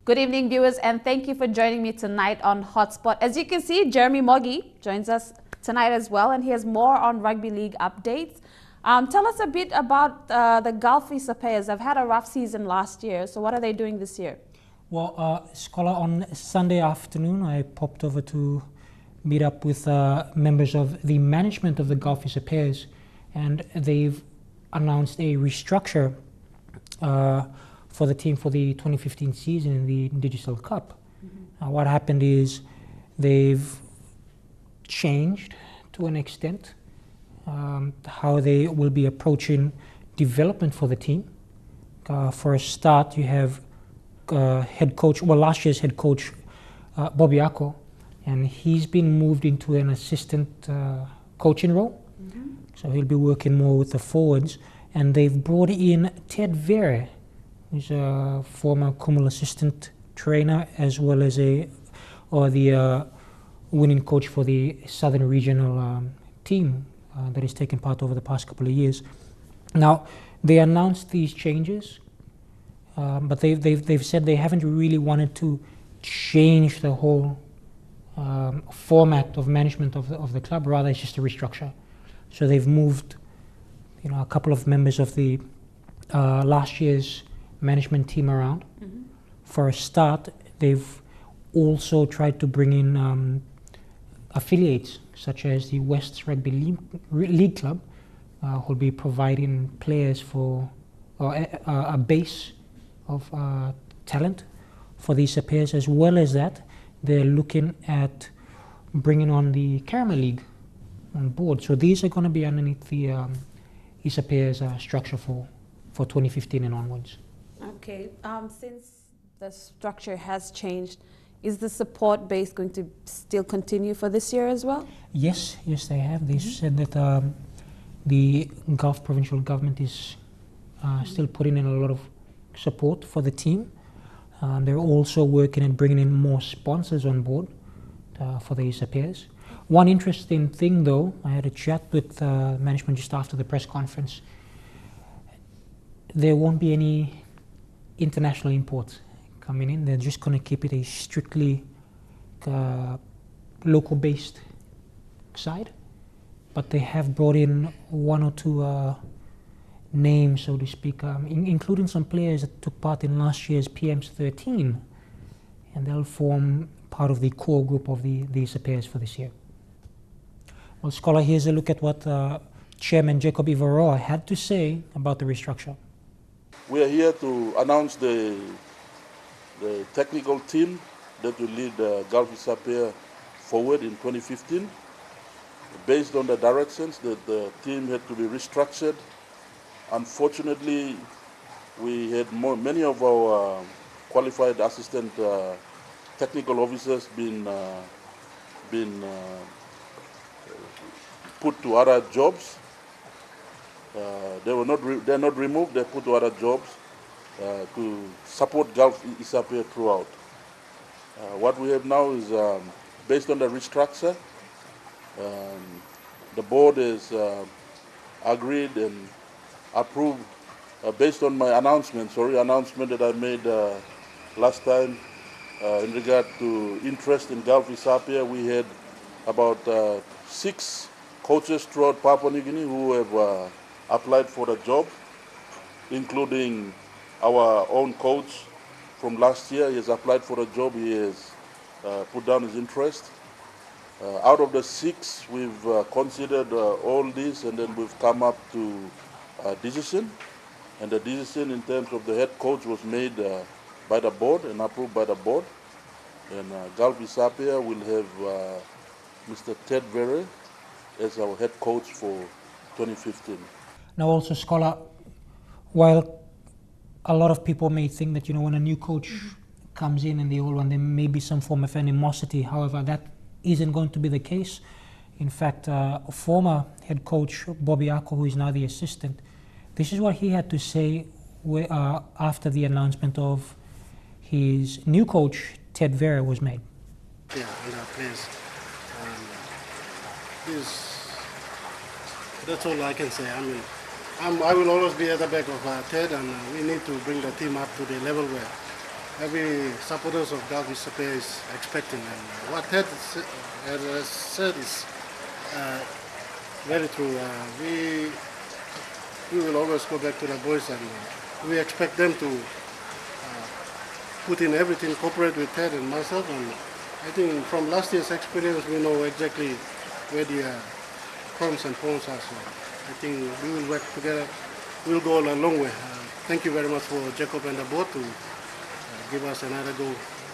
Good evening, viewers, and thank you for joining me tonight on Hotspot. As you can see, Jeremy Moggy joins us tonight as well, and he has more on rugby league updates. Tell us a bit about the Gulf Isapeas. They've had a rough season last year, so what are they doing this year? Well, Scholar, on Sunday afternoon, I popped over to meet up with members of the management of the Gulf Isapeas, and they've announced a restructure for the team for the 2015 season in the Digital Cup. What happened is they've changed to an extent how they will be approaching development for the team. For a start, you have head coach, last year's head coach, Bobby Ako, and he's been moved into an assistant coaching role. So he'll be working more with the forwards, and they've brought in Ted Vere, who's a former Kumul assistant trainer, as well as the winning coach for the Southern Regional team that has taken part over the past couple of years. Now, they announced these changes, but they've said they haven't really wanted to change the whole format of management of the club. Rather, it's just a restructure. So they've moved, a couple of members of the last year's management team around. For a start, they've also tried to bring in affiliates such as the West Rugby League Club, who'll be providing players for a base of talent for these Isapeas. As well as that, they're looking at bringing on the Caramel League on board. So these are going to be underneath the Isapeas structure for 2015 and onwards. Okay, since the structure has changed, is the support base going to still continue for this year as well? Yes, they have. They said that the Gulf provincial government is still putting in a lot of support for the team. They're also working at bringing in more sponsors on board for the Isapeas. One interesting thing, though, I had a chat with management just after the press conference. There won't be any international imports coming in. They're just going to keep it a strictly local-based side. But they have brought in one or two names, so to speak, including some players that took part in last year's PM's 13, and they'll form part of the core group of the Isapeas for this year. Well, Scholar, here's a look at what Chairman Jacob Ivaroa had to say about the restructure. We are here to announce the technical team that will lead the Gulf Isapea forward in 2015. Based on the directions that the team had to be restructured, unfortunately, we had many of our qualified assistant technical officers been put to other jobs. They're not removed. They're put to other jobs to support Gulf Isapea throughout. What we have now is based on the restructure. The board has agreed and approved based on my announcement that I made last time in regard to interest in Gulf Isapea. We had about 6 coaches throughout Papua New Guinea who have applied for the job, including our own coach from last year. He has applied for the job. He has put down his interest. Out of the 6, we've considered all this, and then we've come up to a decision. And the decision in terms of the head coach was made by the board and approved by the board. And Gulf Isapea will have Mr. Ted Vere as our head coach for 2015. Now also, Scholar, while a lot of people may think that, when a new coach comes in and the old one, there may be some form of animosity. However, that isn't going to be the case. In fact, former head coach Bobby Ako, who is now the assistant, this is what he had to say after the announcement of his new coach, Ted Vere, was made. Yeah, and our players. That's all I can say. I will always be at the back of Ted, and we need to bring the team up to the level where every supporters of Gulf Isapeas is expecting. And what Ted has said is very true. We will always go back to the boys, and we expect them to put in everything, cooperate with Ted and myself. And I think from last year's experience, we know exactly where the pros and cons are. So I think we will work together. We'll go a long way. Thank you very much for Jacob and the board to give us another go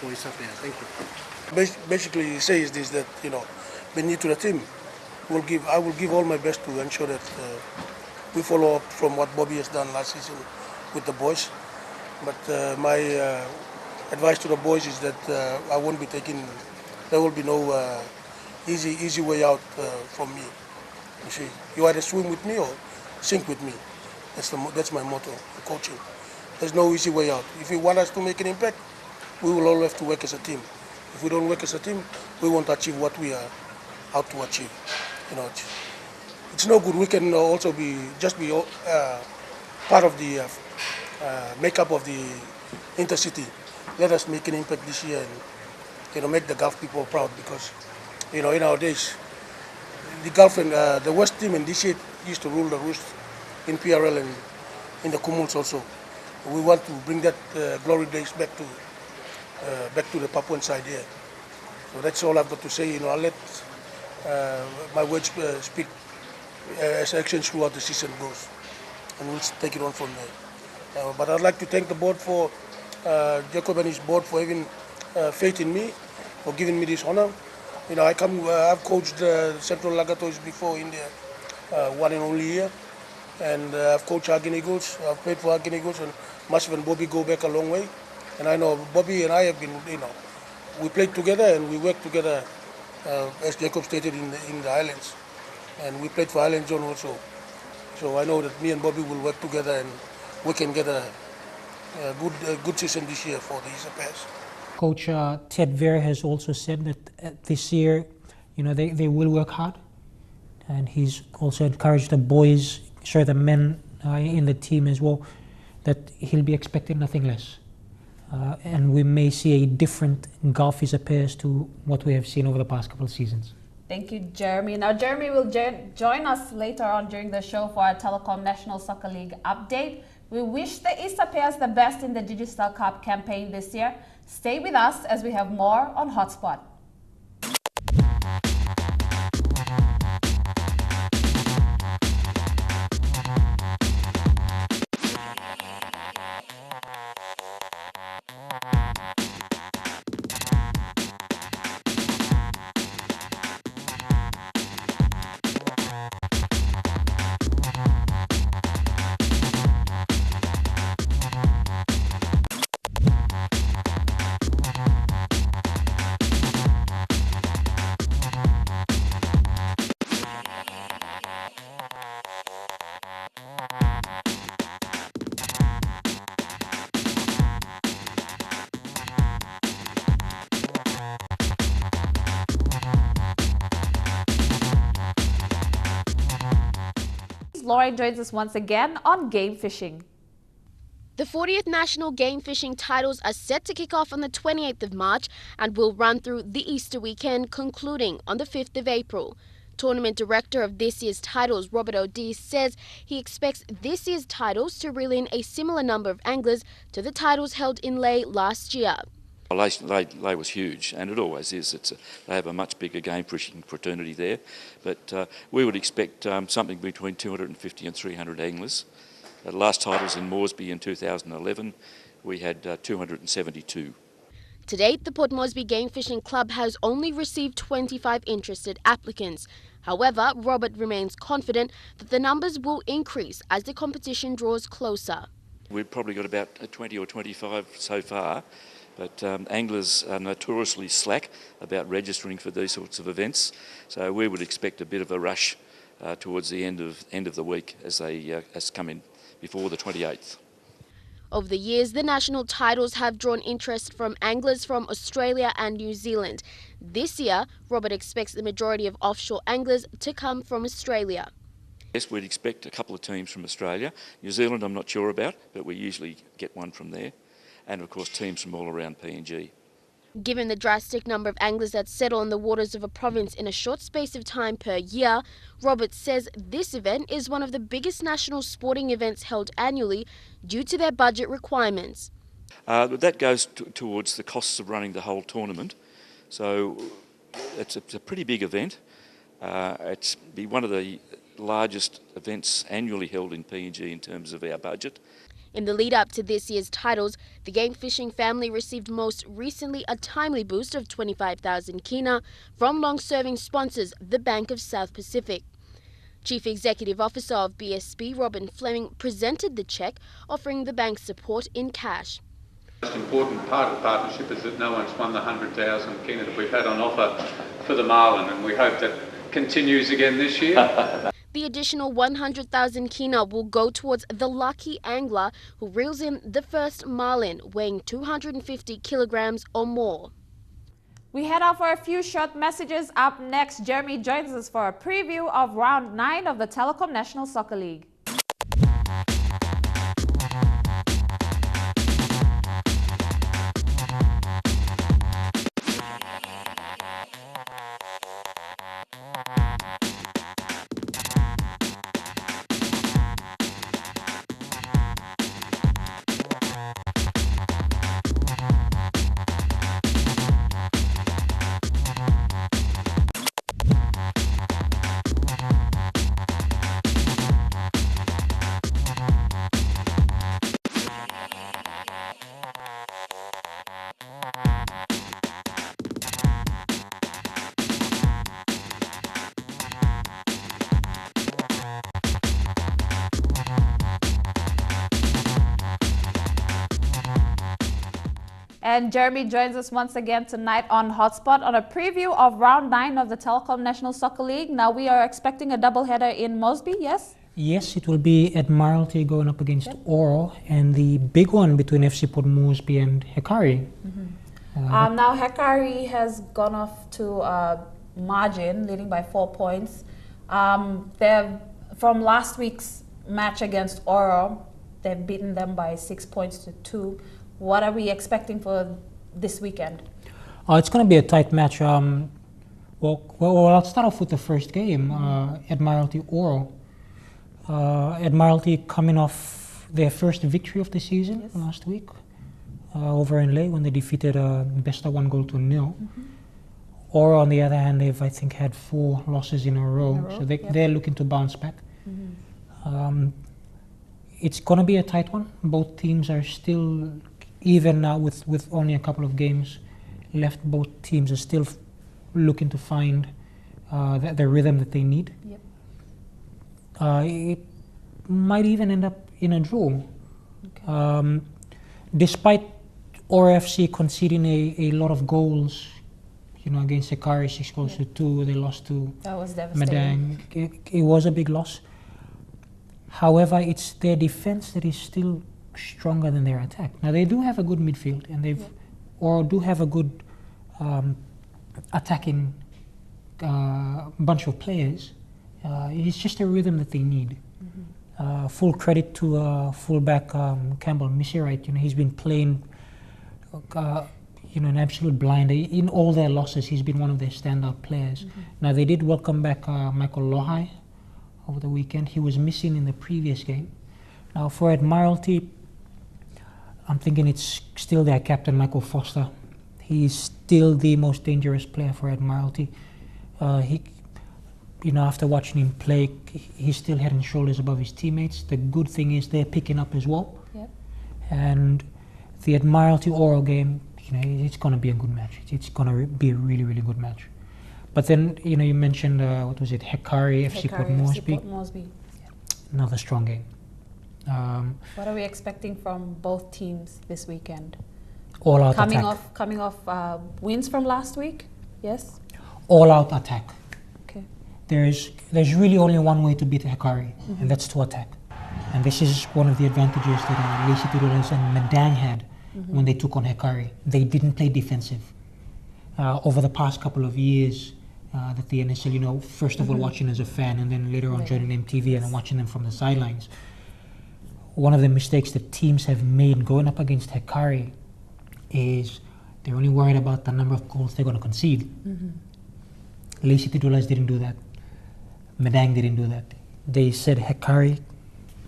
for Isapeas. Thank you. Basically, he says this, that being new to the team, I will give all my best to ensure that we follow up from what Bobby has done last season with the boys. But my advice to the boys is that I won't be taking. There will be no easy way out from me. You see, you either swim with me or sink with me. That's my motto in coaching. There's no easy way out. If you want us to make an impact, we will all have to work as a team. If we don't work as a team, we won't achieve what we are out to achieve. It's no good. We can also be part of the makeup of the intercity. Let us make an impact this year and make the Gulf people proud, because in our days, the Gulf and the West team in this year used to rule the roost in PRL and in the Kumuls also. We want to bring that glory days back to the Papuan side here. So that's all I've got to say. I'll let my words speak as actions throughout the season goes, and we'll take it on from there. But I'd like to thank the board for Jacob and his board for having faith in me, for giving me this honor. I've coached Central Lagatois before in their one and only year, and I've coached Hagen Eagles. I've played for Hagen Eagles, and Masif and Bobby go back a long way. And I know Bobby and I have been, we played together and we worked together, as Jacob stated, in the Islands. And we played for Island Zone also. So I know that me and Bobby will work together and we can get a good season this year for the Isapeas. Coach Ted Ver has also said that this year, they will work hard, and he's also encouraged the boys, the men in the team as well, that he'll be expecting nothing less. And we may see a different Gulf Isapeas to what we have seen over the past couple of seasons. Thank you, Jeremy. Now, Jeremy will join us later on during the show for our Telikom National Soccer League update. We wish the Isapeas the best in the Digital Cup campaign this year. Stay with us as we have more on Hotspot. Lauren joins us once again on game fishing. The 40th National Game Fishing Titles are set to kick off on the 28th of March and will run through the Easter weekend, concluding on the 5th of April. Tournament director of this year's titles, Robert O'Dea, says he expects this year's titles to reel in a similar number of anglers to the titles held in Lae last year. Lae was huge, and it always is. They have a much bigger game fishing fraternity there, but we would expect something between 250 and 300 anglers. At last titles in Moresby in 2011, we had 272. To date, the Port Moresby Game Fishing Club has only received 25 interested applicants. However, Robert remains confident that the numbers will increase as the competition draws closer. We've probably got about 20 or 25 so far. But anglers are notoriously slack about registering for these sorts of events, so we would expect a bit of a rush towards the end of the week as they come in before the 28th. Over the years, the national titles have drawn interest from anglers from Australia and New Zealand. This year, Robert expects the majority of offshore anglers to come from Australia. Yes, we'd expect a couple of teams from Australia. New Zealand I'm not sure about, but we usually get one from there. and of course teams from all around PNG. Given the drastic number of anglers that settle in the waters of a province in a short space of time per year, Roberts says this event is one of the biggest national sporting events held annually due to their budget requirements. That goes towards the costs of running the whole tournament. So it's a pretty big event. It's be one of the largest events annually held in PNG in terms of our budget. In the lead up to this year's titles, the game fishing family received most recently a timely boost of 25,000 kina from long-serving sponsors, the Bank of South Pacific. Chief Executive Officer of BSP, Robin Fleming, presented the cheque, offering the bank support in cash. The most important part of the partnership is that no one's won the 100,000 kina that we've had on offer for the marlin, and we hope that continues again this year. The additional 100,000 kina will go towards the lucky angler who reels in the first marlin weighing 250 kilograms or more. We head out for a few short messages. Up next, Jeremy joins us for a preview of round 9 of the Telikom National Soccer League. And Jeremy joins us once again tonight on Hotspot on a preview of round 9 of the Telikom National Soccer League. Now we are expecting a doubleheader in Moresby, yes? Yes, it will be Admiralty going up against Oro, and the big one between FC Port Moresby and Hekari. Now Hekari has gone off to margin, leading by 4 points. From last week's match against Oro, they've beaten them by 6 points to 2. What are we expecting for this weekend? It's going to be a tight match. Well, I'll start off with the first game, Admiralty Oro. Admiralty coming off their first victory of the season last week over in Leh when they defeated Besta 1-0. Oro, on the other hand, they've, I think, had 4 losses in a row. So they're looking to bounce back. It's going to be a tight one. Both teams are still, even now with only a couple of games left, both teams are still looking to find the rhythm that they need. It might even end up in a draw. Despite ORFC conceding a lot of goals, against Hekari, 6-2, they lost to Madang. It was a big loss. However, it's their defense that is still stronger than their attack. Now they do have a good midfield, and do have a good attacking bunch of players. It's just a rhythm that they need. Full credit to fullback Campbell Missirite. He's been playing an absolute blind. In all their losses, he's been one of their standout players. Now they did welcome back Michael Lohai over the weekend. He was missing in the previous game. Now for Admiralty, I'm thinking it's still their captain, Michael Foster. He's still the most dangerous player for Admiralty. After watching him play, he's still head and shoulders above his teammates. The good thing is they're picking up as well. And the Admiralty Oro game, it's going to be a good match. It's going to be a really, really good match. But then, you mentioned, Hekari, FC Port Moresby. Another strong game. What are we expecting from both teams this weekend? All out coming attack. Coming off wins from last week, yes? All out attack. Okay. There's really only one way to beat Hekari, and that's to attack. And this is one of the advantages that Lacey Turulas and Madang had when they took on Hekari. They didn't play defensive. Over the past couple of years, that the NSL, first of all watching as a fan, and then later on joining EMTV and watching them from the sidelines. one of the mistakes that teams have made going up against Hekari is they're only worried about the number of goals they're going to concede. Lacey Dwellers didn't do that. Madang didn't do that. They said, Hekari,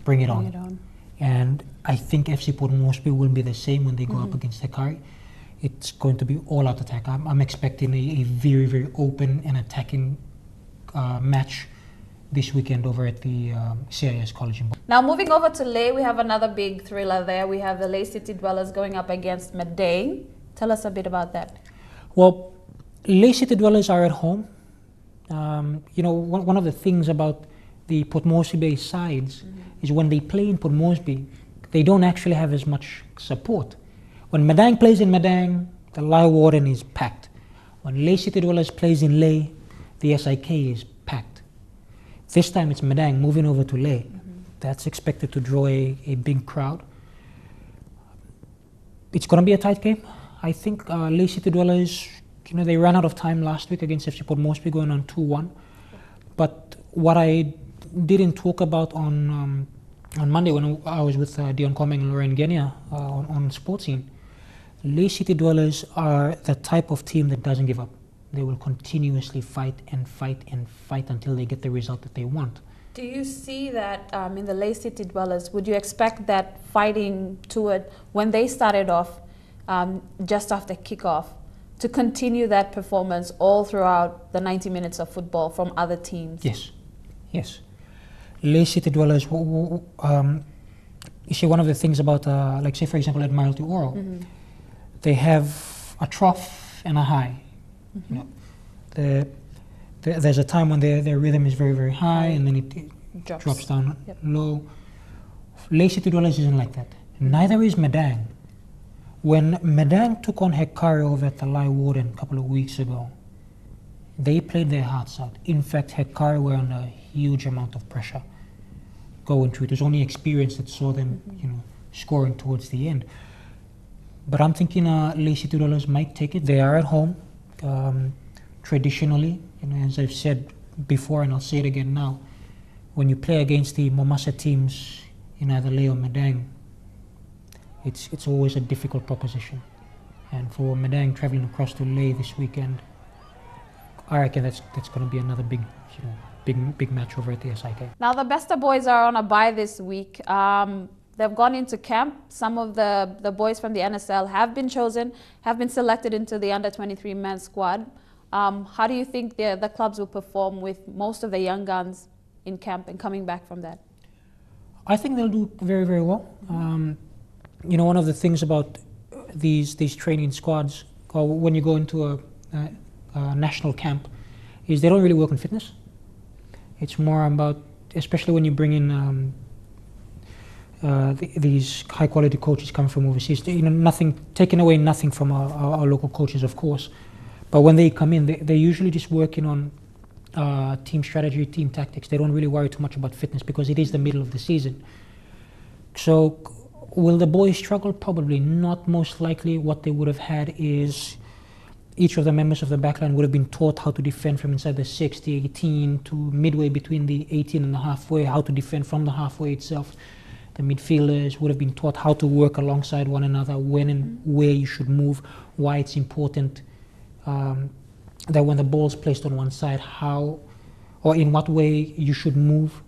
bring it on. And I think FC Port Moresby will be the same when they go up against Hekari. It's going to be all-out attack. I'm expecting a very, very open and attacking match this weekend over at the CIS College in Boston. Now moving over to Ley, we have another big thriller there. We have the Ley City Dwellers going up against Madang. Tell us a bit about that. Well, Ley City Dwellers are at home. You know, one of the things about the Port Moresby-based sides is when they play in Port Moresby, they don't actually have as much support. When Madang plays in Madang, the Lie Warden is packed. When Ley City Dwellers plays in Ley, the SIK is packed. This time it's Madang moving over to Ley. That's expected to draw a big crowd. It's going to be a tight game. I think Ley City Dwellers, you know, they ran out of time last week against FC Port Moresby going on 2-1. But what I didn't talk about on Monday when I was with Dion Coming and Lorraine Genia on Sports Scene, Ley City Dwellers are the type of team that doesn't give up. They will continuously fight and fight and fight until they get the result that they want. Do you see that in the Ley City Dwellers, would you expect that fighting to it when they started off just after kickoff to continue that performance all throughout the 90 minutes of football from other teams? Yes, yes. Ley City Dwellers, you see one of the things about, like say for example at Admiralty Oral, they have a trough and a high. You know, there's a time when their rhythm is very, very high and then it drops down low. Ley City Dwellers isn't like that. Neither is Madang. When Madang took on Hekari over at the Lie Warden a couple of weeks ago, they played their hearts out. In fact, Hekari were under a huge amount of pressure going through it. It was only experience that saw them, you know, scoring towards the end. But I'm thinking Ley City Dwellers might take it. They are at home. Traditionally, you know, as I've said before and I'll say it again now, when you play against the Momasa teams in either Ley or Madang, it's always a difficult proposition. And for Madang traveling across to Ley this weekend, I reckon that's going to be another big, you know, big match over at the SIK. Now the Besta boys are on a bye this week. They've gone into camp. Some of the boys from the NSL have been chosen, have been selected into the under-23 men's squad. How do you think the clubs will perform with most of the young guns in camp and coming back from that? I think they'll do very, very well. You know, one of the things about these training squads, or when you go into a national camp, is they don't really work on fitness. It's more about, especially when you bring in these high quality coaches coming from overseas, you know, taking away nothing from our local coaches, of course, but when they come in, they're usually just working on team strategy, team tactics. They don't really worry too much about fitness because it is the middle of the season. So will the boys struggle? Probably not. Most likely what they would have had is each of the members of the backline would have been taught how to defend from inside the 60, 18 to midway between the 18 and the halfway, how to defend from the halfway itself. The midfielders would have been taught how to work alongside one another, when and where you should move, why it's important that when the ball is placed on one side, how or in what way you should move,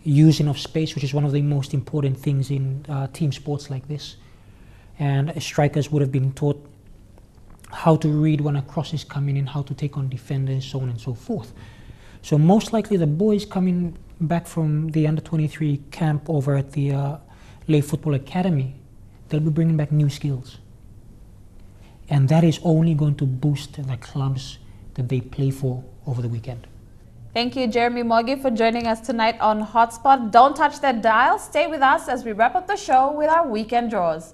using of space, which is one of the most important things in team sports like this. And strikers would have been taught how to read when a cross is coming in, how to take on defenders, so on and so forth. So most likely the boys coming back from the under-23 camp over at the Ley Football Academy, they'll be bringing back new skills. And that is only going to boost the clubs that they play for over the weekend. Thank you, Jeremy Mogi, for joining us tonight on Hotspot. Don't touch that dial. Stay with us as we wrap up the show with our weekend draws.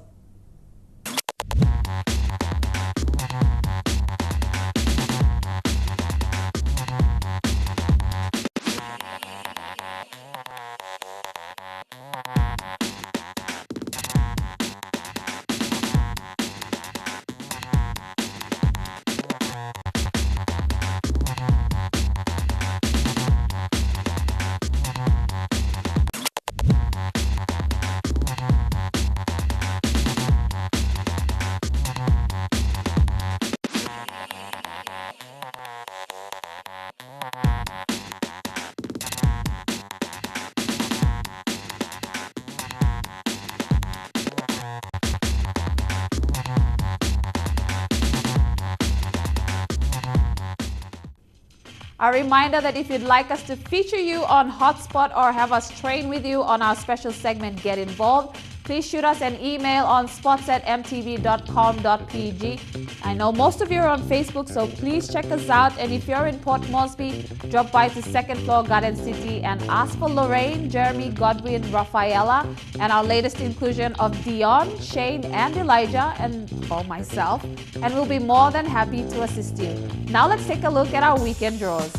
A reminder that if you'd like us to feature you on Hotspot or have us train with you on our special segment Get Involved, please shoot us an email on spots@emtv.com.pg. I know most of you are on Facebook, so please check us out. And if you're in Port Moresby, drop by to second floor Garden City and ask for Lorraine, Jeremy, Godwin, Rafaela, and our latest inclusion of Dion, Shane, and Elijah, and for myself. And we'll be more than happy to assist you. Now let's take a look at our weekend draws.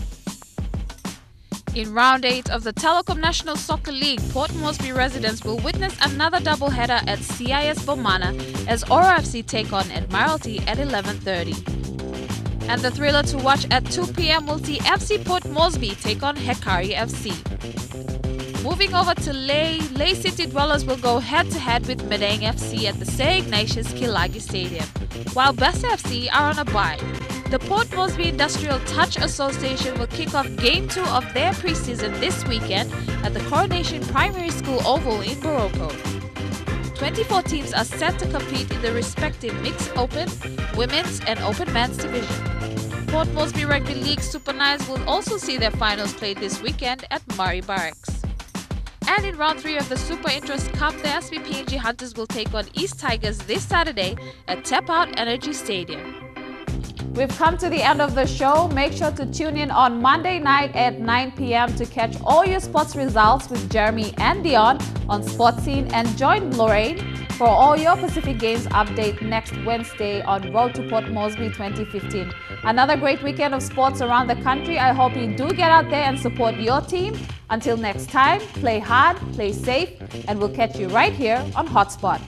In round 8 of the Telikom National Soccer League, Port Moresby residents will witness another doubleheader at CIS Bomana as Oro FC take on Admiralty at 11:30. And the thriller to watch at 2 p.m. will see FC Port Moresby take on Hekari FC. Moving over to Leh City Dwellers will go head-to-head with Medang FC at the St. Ignatius Kilagi Stadium, while Bessa FC are on a bye. The Port Moresby Industrial Touch Association will kick off Game 2 of their preseason this weekend at the Coronation Primary School Oval in Boroko. 24 teams are set to compete in the respective Mixed Open, Women's and Open Men's division. Port Moresby Rugby League Super Nines will also see their finals played this weekend at Murray Barracks. And in round 3 of the Super Interest Cup, the SBPNG Hunters will take on East Tigers this Saturday at Tap Out Energy Stadium. We've come to the end of the show. Make sure to tune in on Monday night at 9 p.m. to catch all your sports results with Jeremy and Dion on Sports Scene, and join Lorraine for all your Pacific Games update next Wednesday on Road to Port Moresby 2015. Another great weekend of sports around the country. I hope you do get out there and support your team. Until next time, play hard, play safe, and we'll catch you right here on Hotspot.